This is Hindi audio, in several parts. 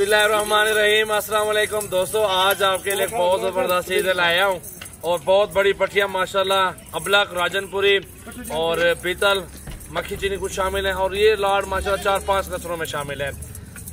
बिस्मिल्लाहिर्रहमानिर्रहीम। अस्सलाम वालेकुम दोस्तों, आज आपके लिए बहुत ज़बरदस्त चीज़ें लाया हूँ और बहुत बड़ी पट्टियाँ माशाल्लाह, अबलक, राजनपुरी और पीतल, मक्खी चीनी कुछ शामिल है और ये लाड माशाल्लाह 4-5 नस्लों में शामिल है।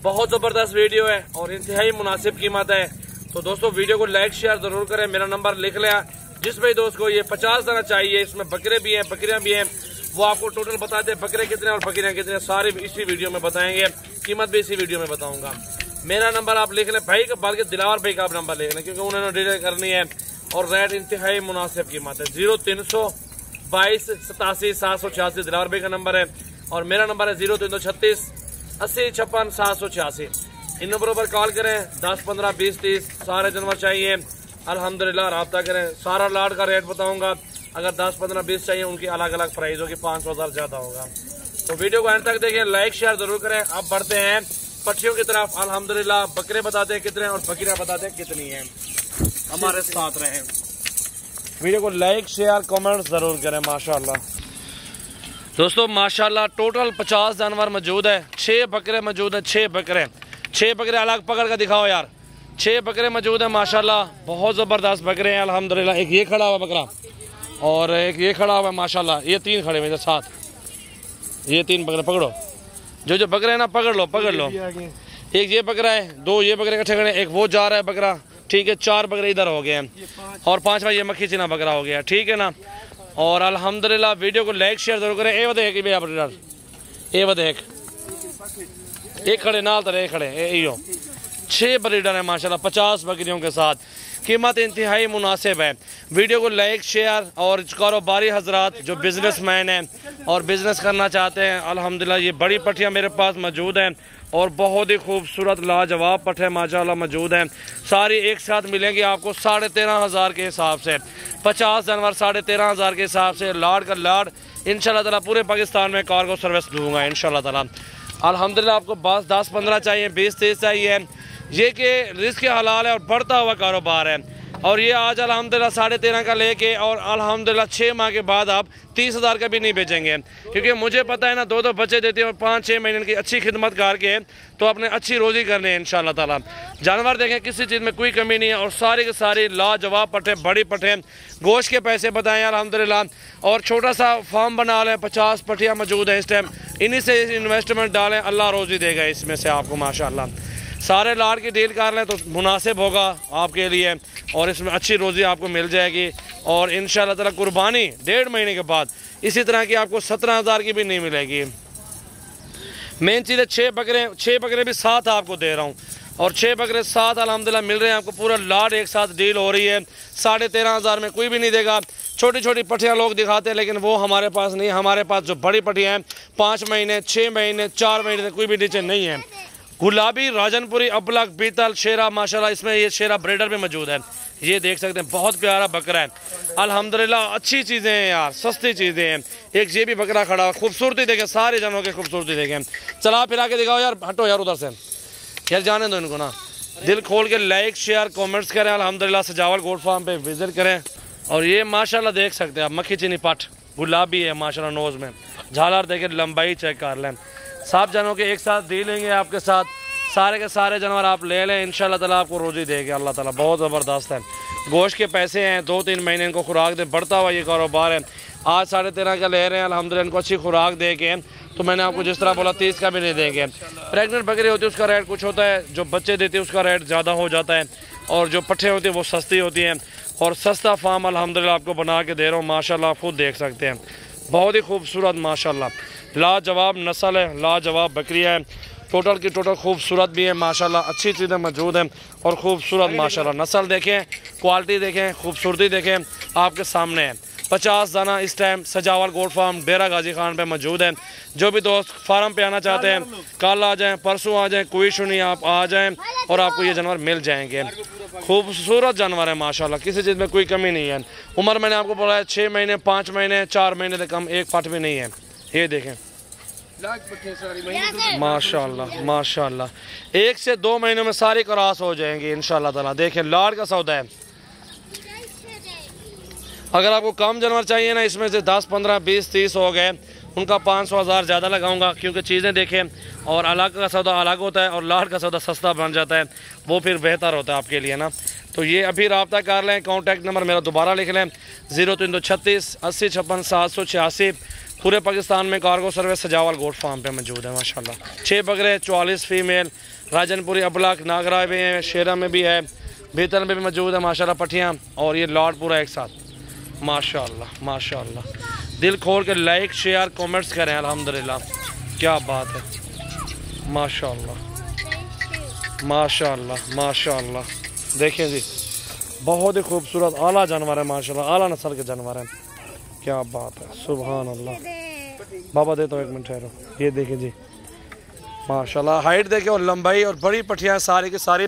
बहुत ज़बरदस्त वीडियो है और इंतहाई मुनासिब कीमत है। तो दोस्तों वीडियो को लाइक शेयर ज़रूर करें। मेरा नंबर लिख लिया, जिस भाई दोस्त को ये 50 दाना चाहिए, इसमें बकरे भी हैं, बकरियाँ भी हैं, वो आपको टोटल बताते हैं बकरे कितने और बकरियाँ कितने, सारे इसी वीडियो में बताएंगे, कीमत भी इसी वीडियो में बताऊंगा। मेरा नंबर आप लिख लें भाई का, बल्कि दिलावर भाई का आप नंबर लिख लें क्योंकि उन्होंने डिटेल करनी है और रेट इंतहाई मुनासिब कीमत है। 0322 87 786 दिलावर भाई का नंबर है और मेरा नंबर है 0336 80 56 786। इन नंबरों पर कॉल करें। 10 15 20 30 सारे जानवर चाहिए अल्हम्दुलिल्लाह रब्ता करें। सारा लाड का रेट बताऊंगा। अगर 10 15 20 चाहिए उनकी अलग अलग प्राइस होगी, 500 ज्यादा होगा। तो वीडियो को अंत तक देखें, लाइक शेयर जरूर करें। अब बढ़ते हैं पट्टियों की तरफ। अल्हम्दुलिल्लाह बकरे बताते हैं कितने और बकरियां बताते हैं कितनी हैं। हमारे साथ रहें, वीडियो को लाइक शेयर कमेंट जरूर करें। माशाल्लाह दोस्तों, माशाल्लाह टोटल 50 जानवर मौजूद है। 6 बकरे मौजूद है, 6 बकरे अलग पकड़ कर दिखाओ यार। 6 बकरे मौजूद है माशाल्लाह, बहुत जबरदस्त बकरे हैं अल्हम्दुलिल्लाह। एक ये खड़ा हुआ बकरा और एक ये खड़ा हुआ है माशाल्लाह। ये 3 खड़े मेरे साथ, ये 3 बकरे पकड़ो। जो बकरे हैं ना पकड़ लो। एक ये बकरा है, 2 ये बकरे इकट्ठे खड़े, एक वो जा रहा है बकरा, ठीक है। 4 बकरे इधर हो गए हैं और 5वां ये मक्खी चीना बकरा हो गया, ठीक है ना। और अल्हम्दुलिल्लाह वीडियो को लाइक शेयर जरूर करें। ए देख एक खड़े नाल तरह खड़े, यो 6 ब्रीडर है माशाल्लाह 50 बकरियों के साथ। कीमत इंतहाई मुनासिब है। वीडियो को लाइक शेयर और कारोबारी हजरात जो बिजनेसमैन हैं और बिजनेस करना चाहते हैं, अल्हम्दुलिल्लाह ये बड़ी पट्टियाँ मेरे पास मौजूद हैं और बहुत ही खूबसूरत लाजवाब पट्टे माशाल्लाह मौजूद हैं। सारी एक साथ मिलेंगी आपको 13,500 के हिसाब से। 50 जानवर 13,500 के हिसाब से, लाड का लाड इंशाल्लाह ताला पूरे पाकिस्तान में कार्गो सर्विस दूंगा इंशाल्लाह ताला। अल्हम्दुलिल्लाह आपको 10 15 चाहिए, 20 30 चाहिए, ये कि रिस्क हलाल है और बढ़ता हुआ कारोबार है। और ये आज अल्हम्दुलिल्लाह 13.5 का लेके और अल्हम्दुलिल्लाह 6 माह के बाद आप 30,000 का भी नहीं बेचेंगे क्योंकि मुझे पता है ना 2 बच्चे देते हैं और 5-6 महीने की अच्छी खिदमत करके तो अपने अच्छी रोजी करनी है इंशाल्लाह ताला। जानवर देखें किसी चीज़ में कोई कमी नहीं है और सारे के सारे लाजवाब पट्टे, बड़ी पट्टे, गोश्त के पैसे बताएं अल्हम्दुलिल्लाह। और छोटा सा फार्म बना लें, 50 पट्टियाँ मौजूद हैं इस टाइम, इन्हीं से इन्वेस्टमेंट डालें, अल्लाह रोजी देगा इसमें से आपको माशाल्लाह। सारे लाड की डील कर लें तो मुनासिब होगा आपके लिए और इसमें अच्छी रोज़ी आपको मिल जाएगी। और इंशाल्लाह ताला कुर्बानी 1.5 महीने के बाद इसी तरह की आपको 17,000 की भी नहीं मिलेगी। मेन चीज़ है 6 बकरे भी साथ आपको दे रहा हूँ और 6 बकरे साथ अल्हम्दुलिल्लाह मिल रहे हैं आपको। पूरा लाड एक साथ डील हो रही है। 13,500 में कोई भी नहीं देगा। छोटी छोटी पट्टियाँ लोग दिखाते हैं लेकिन वो हमारे पास नहीं। हमारे पास जो बड़ी पट्टियाँ हैं 5 महीने 6 महीने 4 महीने से कोई भी नीचे नहीं है। गुलाबी, राजनपुरी, अबलक, पीतल, शेरा माशाल्लाह, इसमें ये शेरा ब्रीडर भी मौजूद है। ये देख सकते हैं बहुत प्यारा बकरा है अल्हम्दुलिल्लाह। अच्छी चीज़ें हैं यार, सस्ती चीज़ें हैं। एक ये भी बकरा खड़ा है, खूबसूरती देखें, सारे जानवरों की खूबसूरती देखें। चला फिरा के दिखाओ यार, हटो यार उधर से यार, जाने दो इनको ना। दिल खोल के लाइक शेयर कमेंट्स करें अल्हम्दुलिल्लाह। सजावल गोट फार्म पे विजिट करें। और ये माशाल्लाह देख सकते हैं आप, मक्खी चीनी पट गुलाबी है माशाल्लाह, नोज में झालर देखें, लंबाई चेक कर लें। सब जानवरों के एक साथ डील लेंगे आपके साथ, सारे के सारे जानवर आप ले लें, इंशाल्लाह ताला आपको रोजी देगा अल्लाह ताला। बहुत ज़बरदस्त है। गोश्त के पैसे हैं, 2-3 महीने इनको खुराक दे, बढ़ता हुआ ये कारोबार है। आज 13.5 का ले रहे हैं अल्हम्दुलिल्लाह। इनको अच्छी खुराक दे के तो मैंने आपको जिस तरह बोला 30 का भी नहीं देंगे। प्रेगनेंट बकरी होती है उसका रेट कुछ होता है, जो बच्चे देती है उसका रेट ज़्यादा हो जाता है और जो पट्ठे होती है वो सस्ती होती हैं। और सस्ता फार्म अल्हम्दुलिल्लाह आपको बना के दे रहा हूँ माशाल्लाह, आप खुद देख सकते हैं। बहुत ही खूबसूरत माशाल्लाह लाजवाब नस्ल है, लाजवाब बकरियाँ हैं। टोटल की टोटल खूबसूरत भी है माशाल्लाह, अच्छी चीज़ें मौजूद हैं और खूबसूरत माशाल्लाह। नस्ल देखें, क्वालिटी देखें, खूबसूरती देखें, आपके सामने है। 50 दाना इस टाइम सजावल गोट फार्म डेरा गाजी खान पे मौजूद है। जो भी दोस्त फार्म पे आना चाहते हैं कल आ जाएं, परसों आ जाएं, कोई इशू नहीं, आप आ जाएं और आपको ये जानवर मिल जाएंगे। खूबसूरत जानवर है माशाल्लाह, किसी चीज़ में कोई कमी नहीं है। उम्र मैंने आपको बोला है 6 महीने 5 महीने 4 महीने से कम एक पट भी नहीं है। ये देखें माशाल्लाह माशाल्लाह, 1 से 2 महीनों में सारी क्रॉस हो जाएंगी इंशाल्लाह ताला। देखें लाड का सौदा है। अगर आपको कम जानवर चाहिए ना, इसमें से 10 15 20 30 हो गए, उनका 500-1000 ज़्यादा लगाऊंगा, क्योंकि चीज़ें देखें और अलग का सौदा अलग होता है और लाट का सौदा सस्ता बन जाता है, वो फिर बेहतर होता है आपके लिए ना। तो ये अभी रब्ता कर लें। कॉन्टैक्ट नंबर मेरा दोबारा लिख लें 0336 80 56 786। पूरे पाकिस्तान में कार्गो सर्विस सजावल गोट फार्म पे मौजूद है माशाल्लाह। 6 बकरे 44 फीमेल, राजनपुरी अबलाक नागरा भी हैं, शेरा में भी है, बेतल में भी मौजूद है माशाल्लाह पट्टियाँ। और ये लॉट पूरा एक साथ माशाल्लाह माशाल्लाह। दिल खोल के लाइक शेयर कमेंट्स करें। अल्हम्दुलिल्लाह क्या बात है माशाल्लाह माशाल्लाह माशाल्लाह। देखें जी बहुत ही खूबसूरत आला जानवर है माशाल्लाह, आला नस्ल के जानवर हैं। क्या बात है सुभान अल्लाह। बाबा दे तो एक मिनट ठहरो। ये देखें जी माशाल्लाह हाइट देखें और लंबाई और बड़ी पट्टियाँ सारी की सारी।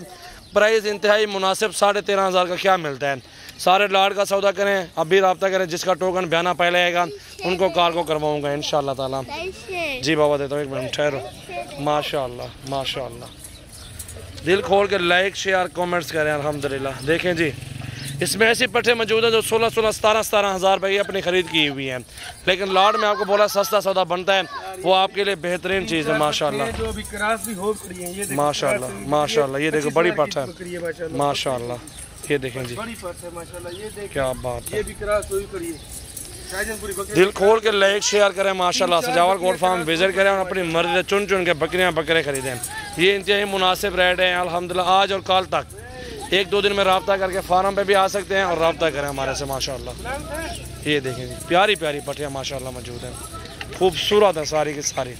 प्राइस इंतहाई मुनासिब 13,500 का क्या मिलता है। सारे लाट का सौदा करें, अभी रब्ता करें। जिसका टोकन बयाना पहले आएगा उनको कार्गो करवाऊँगा इंशाल्लाह ताला। जी बाबा दे तो एक मिनट ठहरो। माशाल्लाह माशाल्लाह। दिल खोल के लाइक शेयर कमेंट्स करें। अल्हम्दुलिल्लाह देखें जी इसमें ऐसी पट्टे मौजूद है जो 16-16 17-17 हज़ार रुपये अपनी ख़रीद की हुई हैं, लेकिन लाट में आपको बोला सस्ता सौदा बनता है, वो आपके लिए बेहतरीन चीज़ है माशाल्लाह माशाल्लाह माशाल्लाह। ये देखो बड़ी पट्ट है माशाल्लाह। ये देखें जी क्या बात है। दिल खोल के लाइक शेयर करें माशाल्लाह। सजावल गोट फार्म विजिट करें और अपनी मर्जी से चुन चुन के बकरियां बकरे खरीदें। ये इंतहाई मुनासिब रेट है अल्हम्दुलिल्लाह। आज और कल तक 1-2 दिन में रब्ता करके फार्म पे भी आ सकते हैं और रब्ता करें हमारे से माशाल्लाह। ये देखें प्यारी प्यारी पट्टियाँ माशाल्लाह मौजूद हैं, खूबसूरत है सारी की सारी।